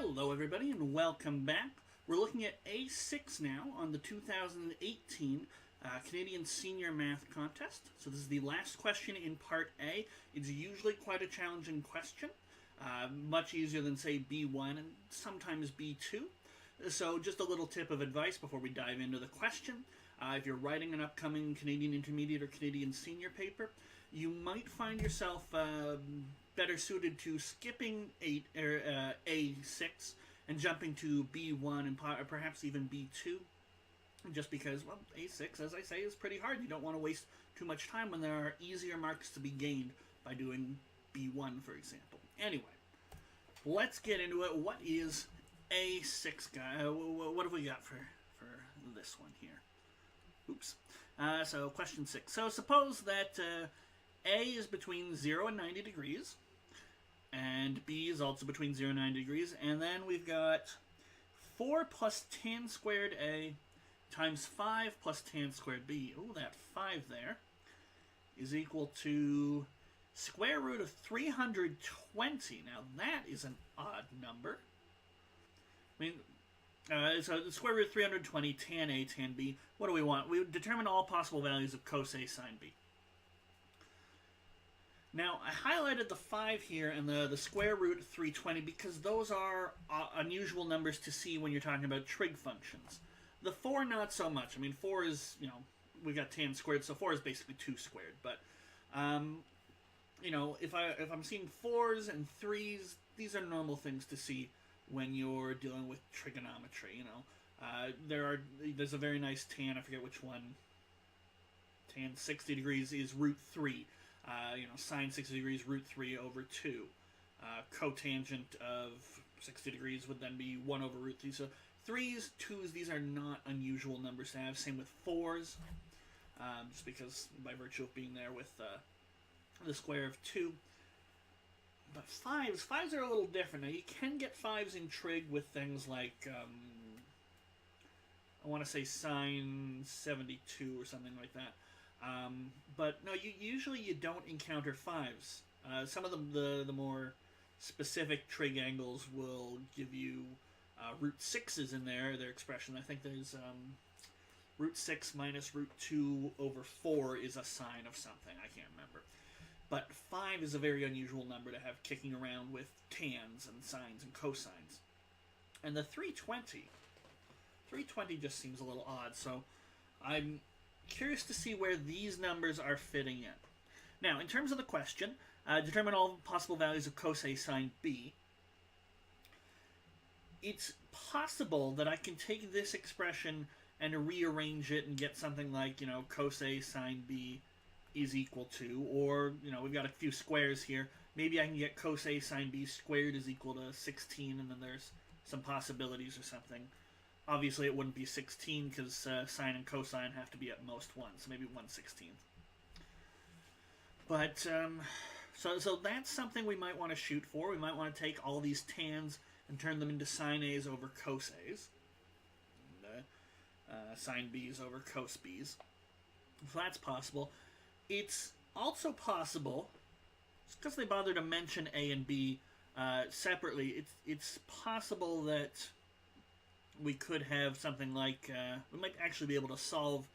Hello everybody and welcome back. We're looking at A6 now on the 2018 Canadian Senior Math Contest. So this is the last question in Part A. It's usually quite a challenging question, much easier than say B1 and sometimes B2. So just a little tip of advice before we dive into the question. If you're writing an upcoming Canadian Intermediate or Canadian Senior paper, you might find yourself better suited to skipping A6 and jumping to B1 and perhaps even B2, just because, well, A6, as I say, is pretty hard. You don't want to waste too much time when there are easier marks to be gained by doing B1, for example. Anyway, let's get into it. What is A6, guy? What have we got for this one here? Oops. So question 6. So suppose that A is between 0 and 90 degrees, and B is also between 0 and 90 degrees, and then we've got 4 plus tan squared A times 5 plus tan squared B. Oh, that 5 there is equal to square root of 320. Now that is an odd number. I mean, so the square root of 320, tan A, tan B. What do we want? We determine all possible values of cos A, sine B. Now, I highlighted the 5 here and the square root of 320 because those are unusual numbers to see when you're talking about trig functions. The 4, not so much. I mean, 4 is, we got tan squared, so 4 is basically 2 squared. But, if I'm seeing 4s and 3s, these are normal things to see when you're dealing with trigonometry, There's a very nice tan, I forget which one. Tan 60 degrees is root 3. Sine 60 degrees, root 3 over 2. Cotangent of 60 degrees would then be 1 over root 3. So 3s, 2s, these are not unusual numbers to have. Same with 4s, just because by virtue of being there with the square of 2. But 5s are a little different. Now, you can get 5s in trig with things like, I want to say sine 72 or something like that. But no, usually you don't encounter 5s. Some of the more specific trig angles will give you root 6s in their expression. I think there's root 6 minus root 2 over 4 is a sine of something. I can't remember. But 5 is a very unusual number to have kicking around with tans and sines and cosines. And the 320 just seems a little odd, so I'm curious to see where these numbers are fitting in. Now, in terms of the question, determine all possible values of cos A sine B. It's possible that I can take this expression and rearrange it and get something like, cos A sine B is equal to, or, we've got a few squares here. Maybe I can get cos A sine B squared is equal to 16, and then there's some possibilities or something. Obviously, it wouldn't be 16 because sine and cosine have to be at most 1, so maybe 1/16. But, so that's something we might want to shoot for. We might want to take all these tans and turn them into sine A's over cos A's, and sine B's over cos B's. So that's possible. It's also possible, just because they bother to mention A and B separately, it's possible that we could have something like, we might actually be able to solve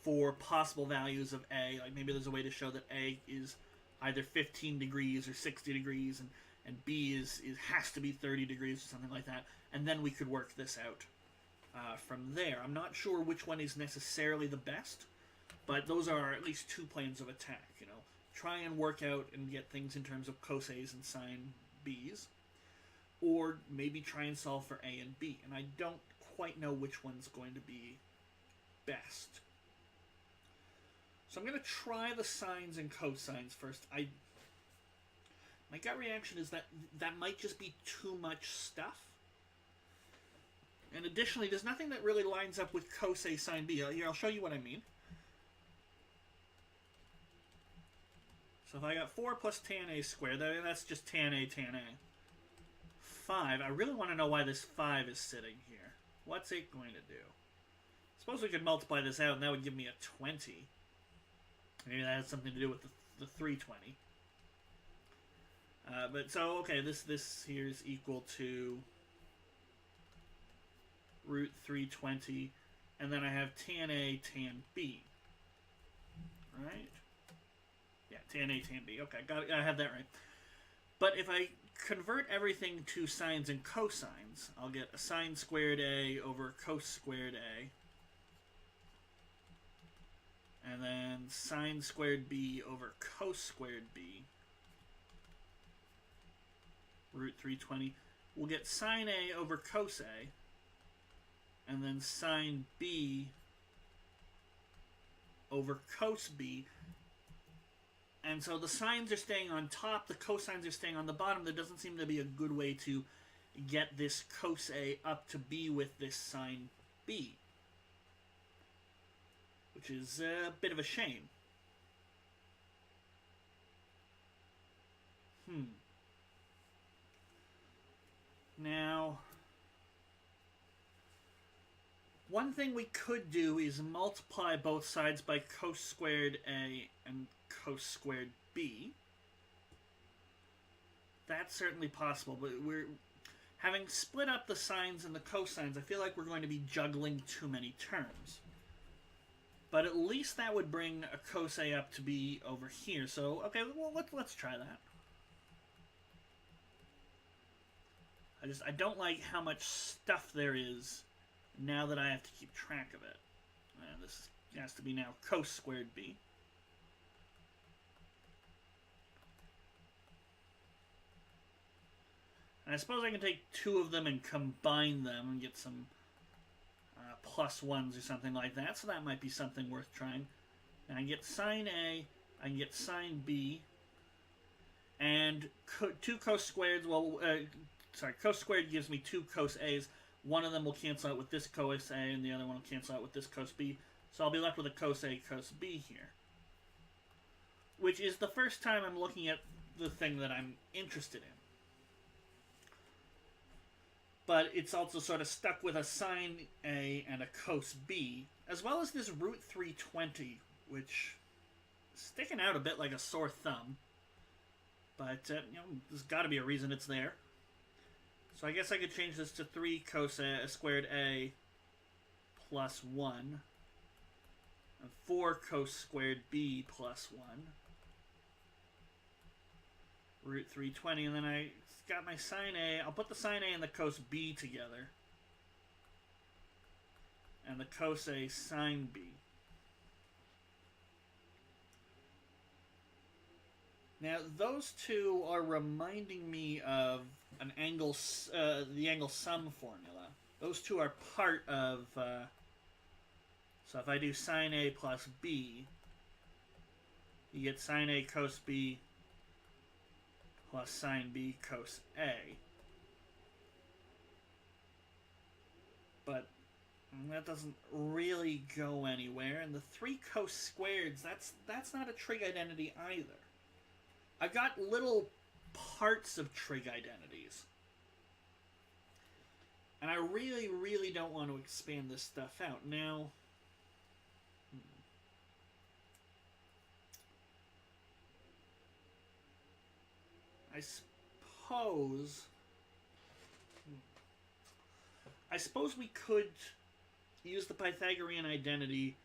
for possible values of A. Like maybe there's a way to show that A is either 15 degrees or 60 degrees, and B has to be 30 degrees or something like that. And then we could work this out from there. I'm not sure which one is necessarily the best, but those are at least 2 planes of attack. Try and work out and get things in terms of cos A's and sine B's, or maybe try and solve for A and B. And I don't quite know which one's going to be best. So I'm going to try the sines and cosines first. My gut reaction is that might just be too much stuff. And additionally, there's nothing that really lines up with cos A sine B. Here, I'll show you what I mean. So if I got 4 plus tan A squared, that's just tan A, tan A. 5. I really want to know why this 5 is sitting here. What's it going to do? Suppose we could multiply this out, and that would give me a 20. Maybe that has something to do with the 320. But so, okay, this here is equal to root 320, and then I have tan A, tan B. Right? Yeah, tan A, tan B. Okay, I have that right. But if I convert everything to sines and cosines, I'll get a sine squared A over cos squared A. And then sine squared B over cos squared B. Root 320. We'll get sine A over cos A. And then sine B over cos B. And so the sines are staying on top, the cosines are staying on the bottom. There doesn't seem to be a good way to get this cos A up to be with this sine B, which is a bit of a shame. Now, one thing we could do is multiply both sides by cos squared A and cos squared B. That's certainly possible, but we're having split up the sines and the cosines. I feel like we're going to be juggling too many terms. But at least that would bring a cos A up to be over here. So, okay, well, let's try that. I don't like how much stuff there is now that I have to keep track of it. This has to be now cos squared B. And I suppose I can take two of them and combine them and get some plus ones or something like that. So that might be something worth trying. And I get sine A, I can get sine B, and two cos squareds. Well, cos squared gives me two cos A's. One of them will cancel out with this cos A, and the other one will cancel out with this cos B. So I'll be left with a cos A, cos B here. Which is the first time I'm looking at the thing that I'm interested in. But it's also sort of stuck with a sine A and a cos B, as well as this root 320, which is sticking out a bit like a sore thumb. But, there's got to be a reason it's there. So I guess I could change this to 3 cos A, squared A plus 1. And 4 cos squared B plus 1. Root 320, and then I got my sine A. I'll put the sine A and the cos B together. And the cos A sine B. Now, those two are reminding me of an angle, the angle sum formula. Those two are part of, so if I do sine A plus B, you get sine A cos B plus sine B cos A. But that doesn't really go anywhere. And the 3 cos squareds, that's not a trig identity either. I've got little parts of trig identities. And I really, really don't want to expand this stuff out. Now, I suppose we could use the Pythagorean identity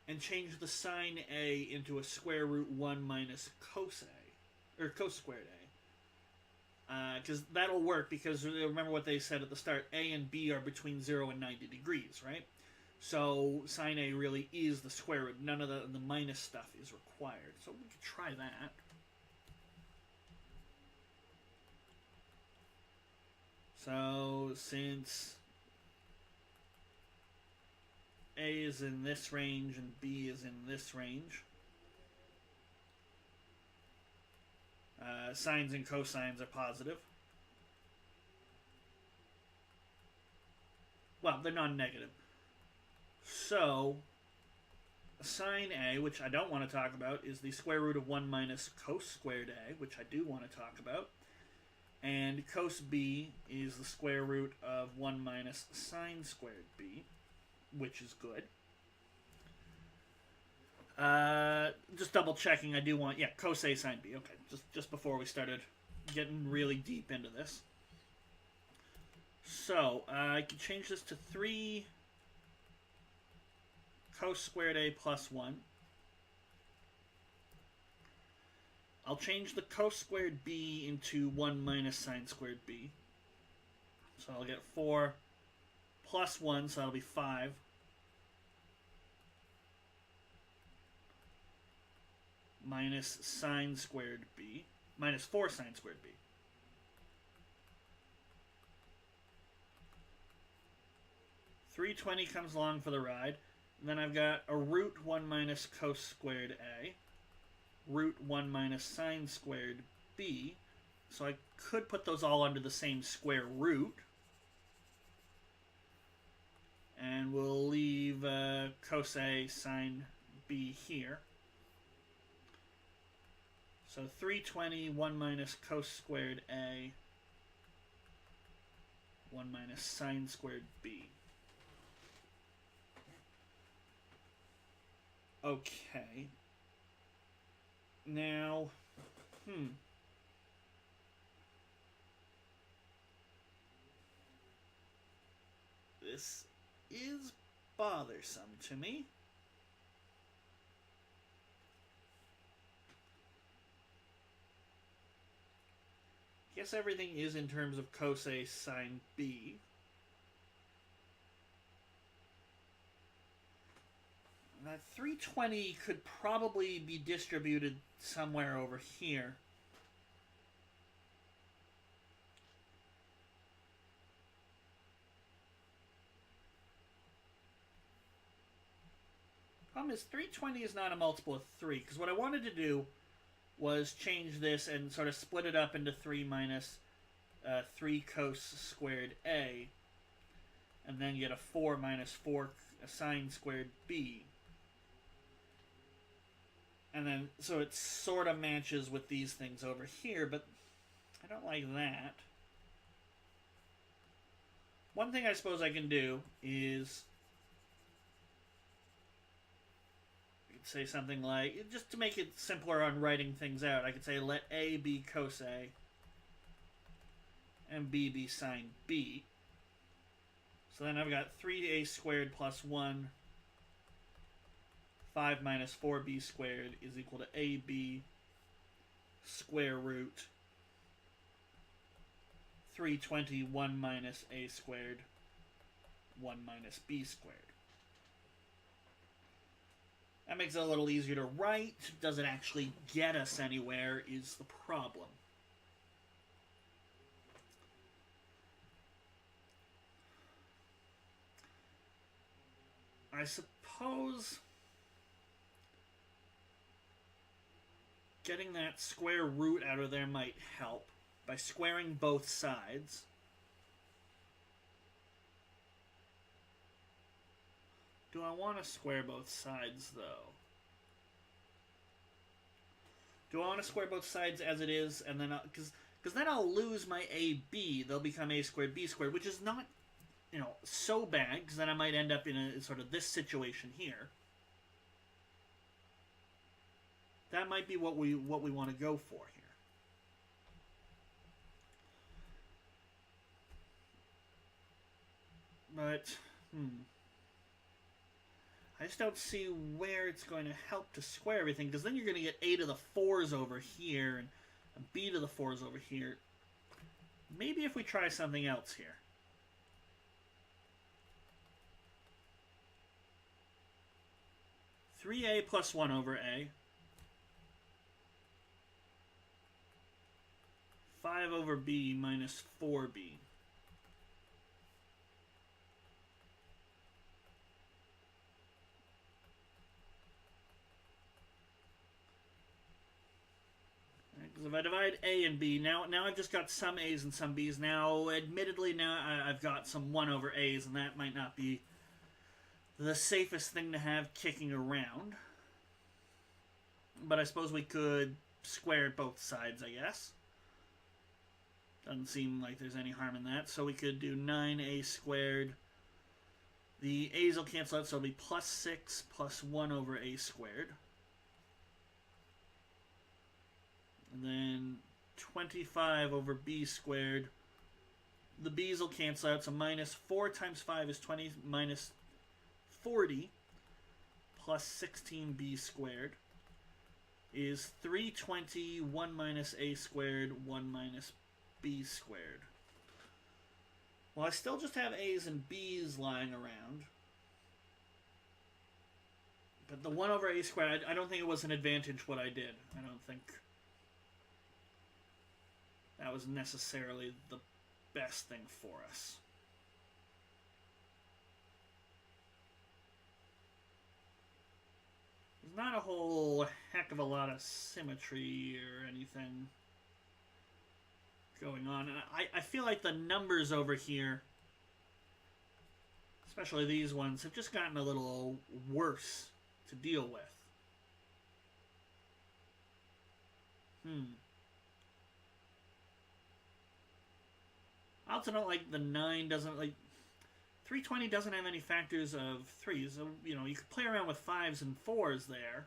and change the sine A into a square root 1 minus cos A, or cos squared A. Because that'll work, because remember what they said at the start, A and B are between 0 and 90 degrees, right? So sine A really is the square root. None of the minus stuff is required. So we could try that. So since A is in this range and B is in this range, sines and cosines are positive. Well, they're non-negative. So, sine A, which I don't want to talk about, is the square root of 1 minus cos squared A, which I do want to talk about. And cos B is the square root of 1 minus sine squared B, which is good. Just double checking, I do want, cos A sine B. Okay, just before we started getting really deep into this. So, I can change this to 3 cos squared a plus 1. I'll change the cos squared b into 1 minus sine squared b. So I'll get 4 plus 1, so that'll be 5. Minus sine squared b. Minus 4 sine squared b. $320 comes along for the ride. And then I've got a root 1 minus cos squared a. Root 1 minus sine squared b. So I could put those all under the same square root. And we'll leave cos a sine b here. So 320, 1 minus cos squared a, 1 minus sine squared b. Okay. Now, this is bothersome to me. Guess everything is in terms of cos a sine b. That 320 could probably be distributed somewhere over here. Problem is, 320 is not a multiple of 3, because what I wanted to do was change this and sort of split it up into 3 minus 3 cos squared a, and then get a 4 minus 4 sine squared b. And then, so it sort of matches with these things over here, but I don't like that. One thing I suppose I can do is say something like, just to make it simpler on writing things out, I could say let a be cos a and b be sine b. So then I've got 3a squared plus 1, 5 minus 4b squared is equal to ab square root 320, 1 minus a squared, 1 minus b squared. That makes it a little easier to write. Does it actually get us anywhere is the problem. I suppose getting that square root out of there might help by squaring both sides. Do I want to square both sides, though? Do I want to square both sides as it is, and then because then I'll lose my AB. They'll become a squared b squared, which is not, so bad, because then I might end up in a sort of this situation here. That might be what we want to go for here. But, I just don't see where it's going to help to square everything, because then you're going to get a to the 4s over here, and b to the 4s over here. Maybe if we try something else here. (3a plus 1 over a). 5 over b minus 4b. Because if I divide a and b, now I've just got some a's and some b's. Now, admittedly, now I've got some 1 over a's, and that might not be the safest thing to have kicking around. But I suppose we could square both sides, I guess. Doesn't seem like there's any harm in that. So we could do 9a squared. The a's will cancel out, so it'll be plus 6 plus 1 over a squared. And then 25 over b squared the b's will cancel out, so minus 4 times 5 is 20, minus 40 plus 16b squared is 320, 1 minus a squared, 1 minus b squared. Well, I still just have a's and b's lying around. But the 1 over a squared, I don't think it was an advantage what I did. I don't think that was necessarily the best thing for us. There's not a whole heck of a lot of symmetry or anything going on. And I feel like the numbers over here, especially these ones, have just gotten a little worse to deal with. I also don't like the 9 doesn't, like, 320 doesn't have any factors of 3s. So, you know, you could play around with 5s and 4s there.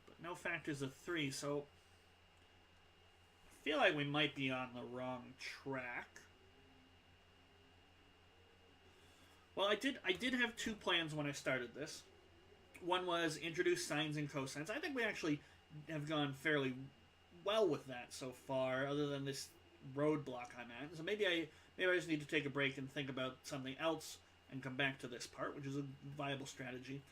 But no factors of 3, so I feel like we might be on the wrong track. Well, I did have 2 plans when I started this. One was introduce sines and cosines. I think we actually have gone fairly well with that so far, other than this roadblock I'm at. So maybe I just need to take a break and think about something else and come back to this part, which is a viable strategy.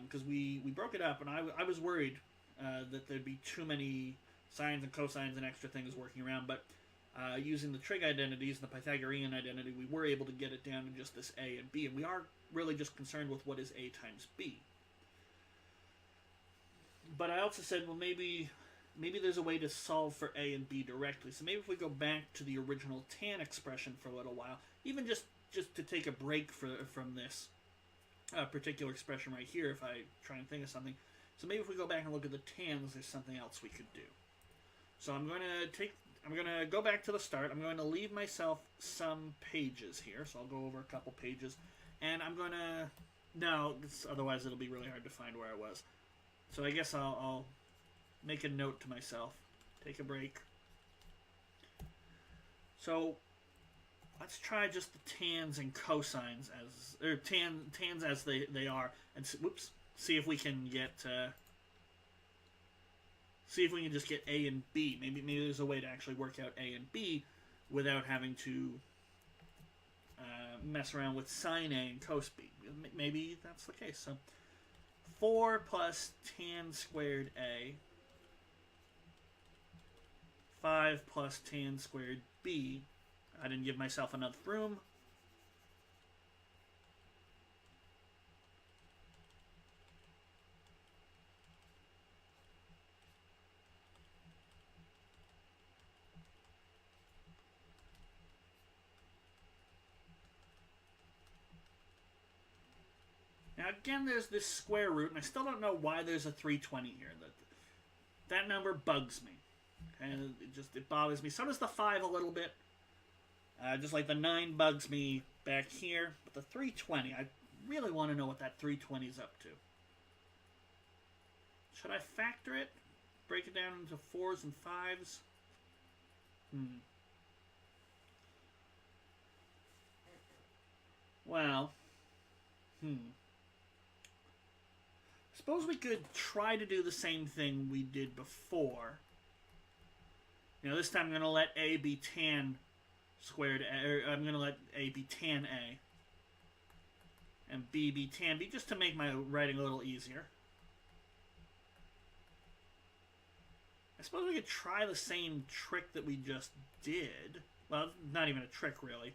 Because we broke it up, and I was worried that there'd be too many sines and cosines and extra things working around, but using the trig identities and the Pythagorean identity, we were able to get it down to just this a and b, and we are really just concerned with what is a times b. But I also said, well, maybe there's a way to solve for a and b directly. So maybe if we go back to the original tan expression for a little while, even just to take a break from this particular expression right here, if I try and think of something. So maybe if we go back and look at the tans, there's something else we could do. So I'm going to go back to the start. I'm going to leave myself some pages here. So I'll go over a couple pages. And I'm going to... No, otherwise it'll be really hard to find where I was. So I guess I'll make a note to myself. Take a break. So let's try just the tans and cosines as... Or tans as they are. And see if we can get... see if we can just get A and B. Maybe there's a way to actually work out A and B without having to mess around with sine A and cos B. Maybe that's the case. So 4 plus tan squared A, 5 plus tan squared B. I didn't give myself enough room. Now again, there's this square root, and I still don't know why there's a 320 here. That number bugs me, and it bothers me. So does the 5 a little bit. Just like the 9 bugs me back here, but the 320, I really want to know what that 320 is up to. Should I factor it? Break it down into 4s and 5s? Well, suppose we could try to do the same thing we did before. You know, this time I'm going to let A be tan squared A, or I'm going to let A be tan A, and B be tan B, just to make my writing a little easier. I suppose we could try the same trick that we just did. Well, not even a trick, really.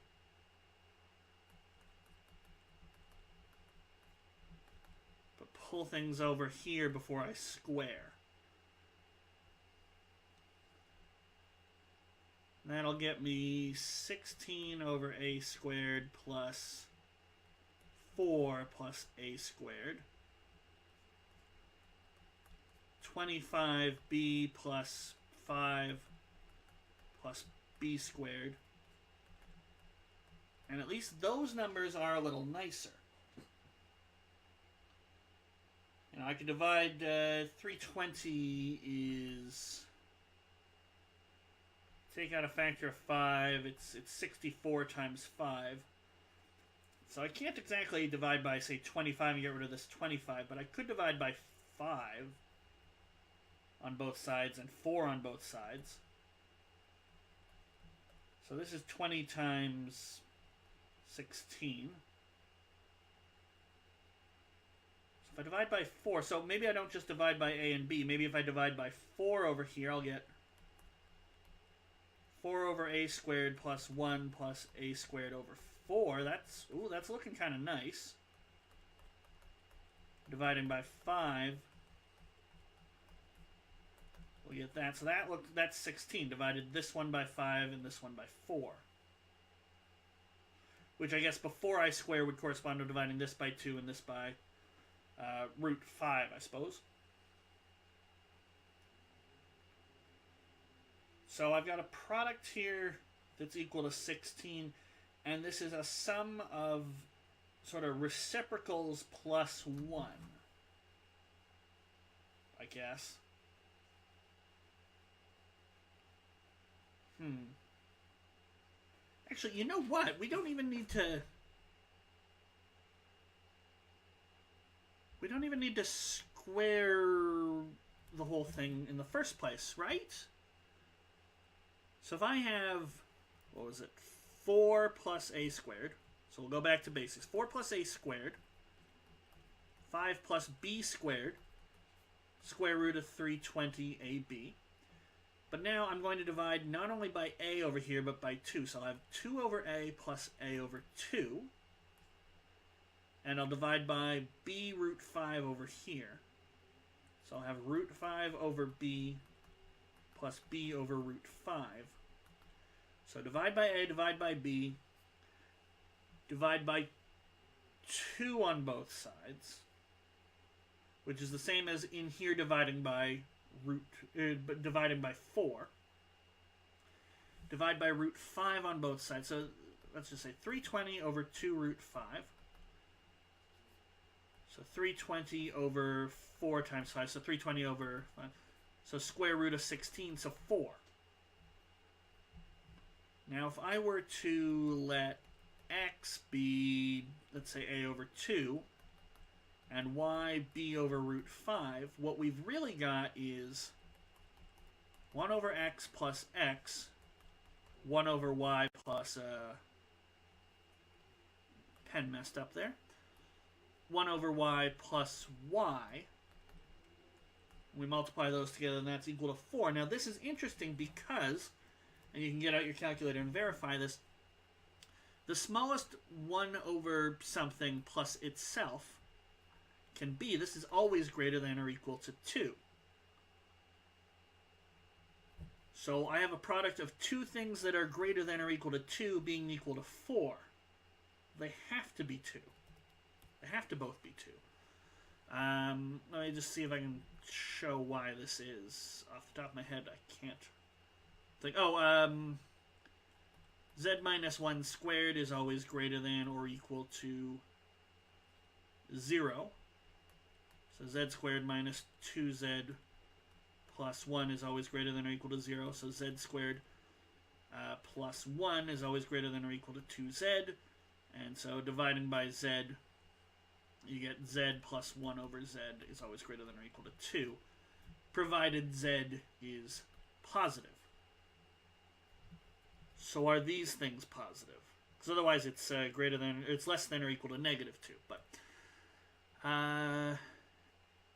Pull things over here before I square. That'll get me 16 over a squared plus 4 plus a squared. 25b plus 5 plus b squared. And at least those numbers are a little nicer. You know, I could divide 320 is take out a factor of 5, it's 64 times 5. So I can't exactly divide by, say, 25 and get rid of this 25, but I could divide by 5 on both sides and 4 on both sides. So this is 20 times 16. So if I divide by 4, so maybe I don't just divide by A and B. Maybe if I divide by 4 over here, I'll get 4 over A squared plus 1 plus A squared over 4. That's looking kind of nice. Dividing by 5, we'll get that. So that's 16. Divided this one by 5 and this one by 4. Which I guess before I square would correspond to dividing this by 2 and this by root 5, I suppose. So I've got a product here that's equal to 16, and this is a sum of sort of reciprocals plus 1, I guess. Actually, you know what? We don't even need to... We don't even need to square the whole thing in the first place, right? So if I have, what was it, 4 plus a squared, so we'll go back to basics. 4 plus a squared, 5 plus b squared, square root of 320ab. But now I'm going to divide not only by a over here, but by 2. So I'll have 2 over a plus a over 2. And I'll divide by b root 5 over here. So I'll have root 5 over b plus b over root 5. So divide by a, divide by b, divide by 2 on both sides, which is the same as in here dividing by dividing by 4. Divide by root 5 on both sides. So let's just say 320 over 2 root 5. So 320 over 4 times 5. So 320 over 5. So square root of 16, so 4. Now if I were to let x be, let's say, a over 2, and y b over root 5, what we've really got is 1 over x plus x, 1 over y plus, pen messed up there, 1 over y plus y. We multiply those together, and that's equal to 4. Now this is interesting because, and you can get out your calculator and verify this, the smallest 1 over something plus itself can be, this is always greater than or equal to 2. So I have a product of two things that are greater than or equal to 2 being equal to 4. They have to be 2. They have to both be 2. Let me just see if I can show why this is. Off the top of my head, I can't think. Z minus 1 squared is always greater than or equal to 0. So z squared minus 2z plus 1 is always greater than or equal to 0. So z squared plus 1 is always greater than or equal to 2z. And so dividing by z, you get z plus 1 over z is always greater than or equal to 2, provided z is positive. So are these things positive? Because otherwise it's it's less than or equal to negative 2. But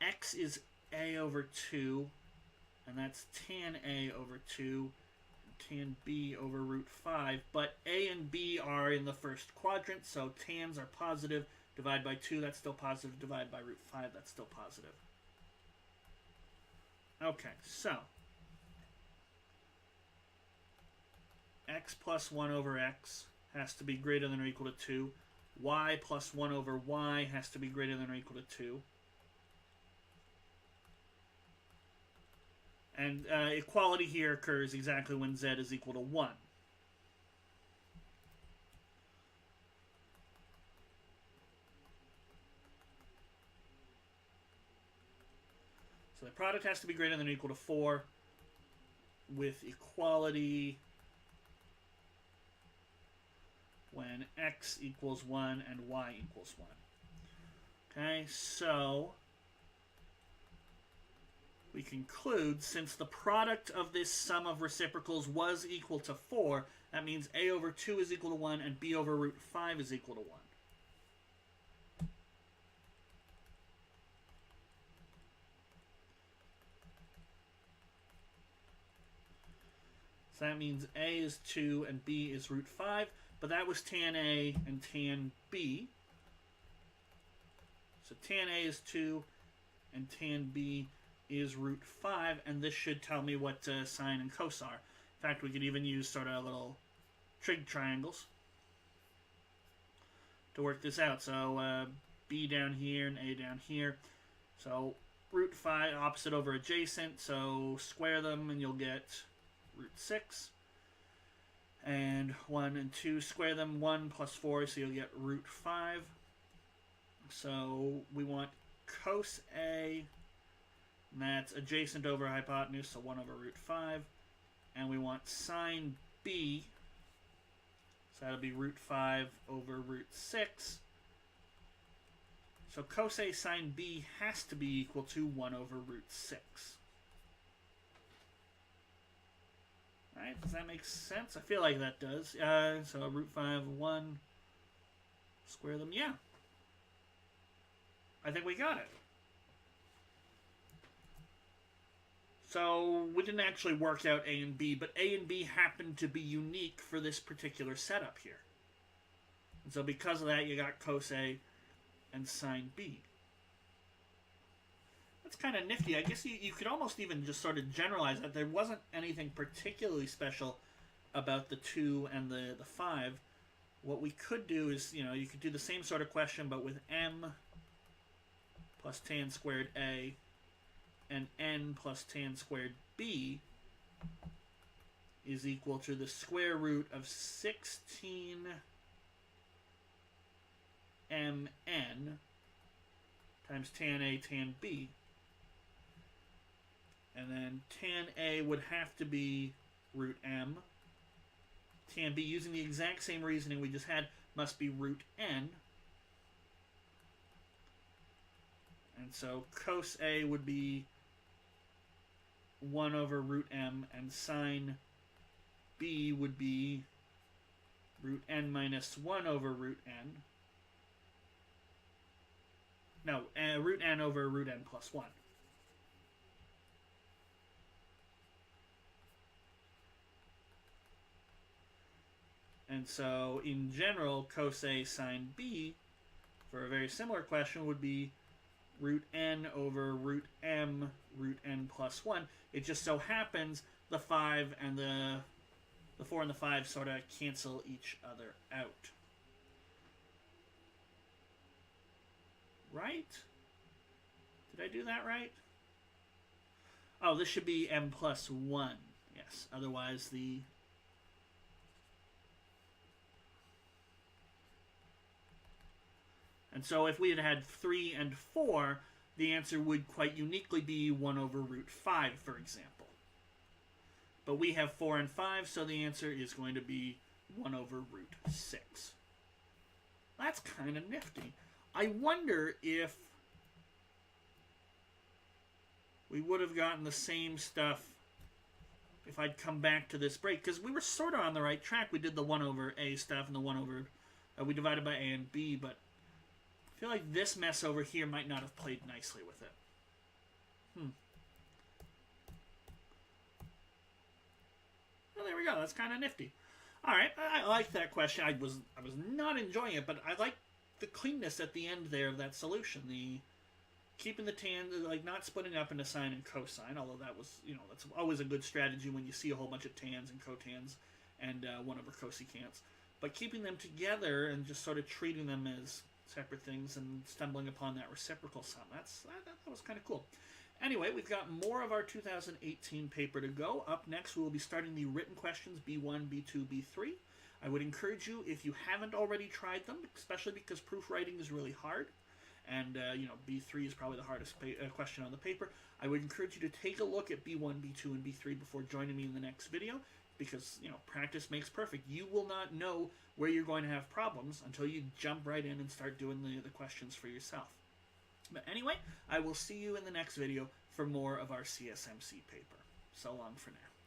x is a over 2, and that's tan a over 2, tan b over root 5. But a and b are in the first quadrant, so tans are positive. Divide by 2, that's still positive. Divide by root 5, that's still positive. Okay, so x plus 1 over x has to be greater than or equal to 2. Y plus 1 over y has to be greater than or equal to 2. And equality here occurs exactly when z is equal to 1. So the product has to be greater than or equal to 4 with equality then x equals 1 and y equals 1. Okay, so we conclude, since the product of this sum of reciprocals was equal to 4, that means a over 2 is equal to 1 and b over root 5 is equal to 1. So that means a is 2 and b is root 5, but that was tan a and tan b. So tan a is 2 and tan b is root 5, and this should tell me what sine and cos are. In fact, we could even use sort of little trig triangles to work this out. So b down here and a down here. So root 5 opposite over adjacent, so square them and you'll get root 6. And 1 and 2, square them, 1 plus 4, so you'll get root 5. So we want cos A, and that's adjacent over hypotenuse, so 1 over root 5. And we want sine B, so that'll be root 5 over root 6. So cos A sine B has to be equal to 1 over root 6. Right? Does that make sense? I feel like that does. So root 5, 1, square them. Yeah. I think we got it. So we didn't actually work out A and B, but A and B happened to be unique for this particular setup here. And so because of that, you got cos A and sine B. That's kind of nifty. I guess you could almost even just sort of generalize that. There wasn't anything particularly special about the 2 and the 5. What we could do is, you could do the same sort of question, but with m plus tan squared A and n plus tan squared B is equal to the square root of 16 mn times tan A tan B. And then tan A would have to be root m. Tan B, using the exact same reasoning we just had, must be root n. And so cos A would be 1 over root m, and sine B would be root n minus 1 over root n. No, root n over root n plus 1. And so, in general, cos A sine B, for a very similar question, would be root n over root m root n plus 1. It just so happens the 5 and the 4 and the 5 sort of cancel each other out. Right? Did I do that right? Oh, this should be m plus 1. Yes, otherwise the... And so if we had had 3 and 4, the answer would quite uniquely be 1 over root 5, for example. But we have 4 and 5, so the answer is going to be 1 over root 6. That's kind of nifty. I wonder if we would have gotten the same stuff if I'd come back to this break, because we were sort of on the right track. We did the 1 over A stuff and the 1 over... we divided by A and B, but I feel like this mess over here might not have played nicely with it. Well, there we go. That's kind of nifty. All right, I like that question. I was not enjoying it, but I like the cleanness at the end there of that solution. The keeping the tan, like not splitting up into sine and cosine, although that was, that's always a good strategy when you see a whole bunch of tans and cotans and 1 over cosecants. But keeping them together and just sort of treating them as separate things and stumbling upon that reciprocal sum. That was kind of cool. Anyway, we've got more of our 2018 paper to go. Up next, we will be starting the written questions, B1, B2, B3. I would encourage you, if you haven't already tried them, especially because proofwriting is really hard, and B3 is probably the hardest question on the paper. I would encourage you to take a look at B1, B2, and B3 before joining me in the next video, because practice makes perfect. You will not know where you're going to have problems until you jump right in and start doing the questions for yourself. But anyway, I will see you in the next video for more of our CSMC paper. So long for now.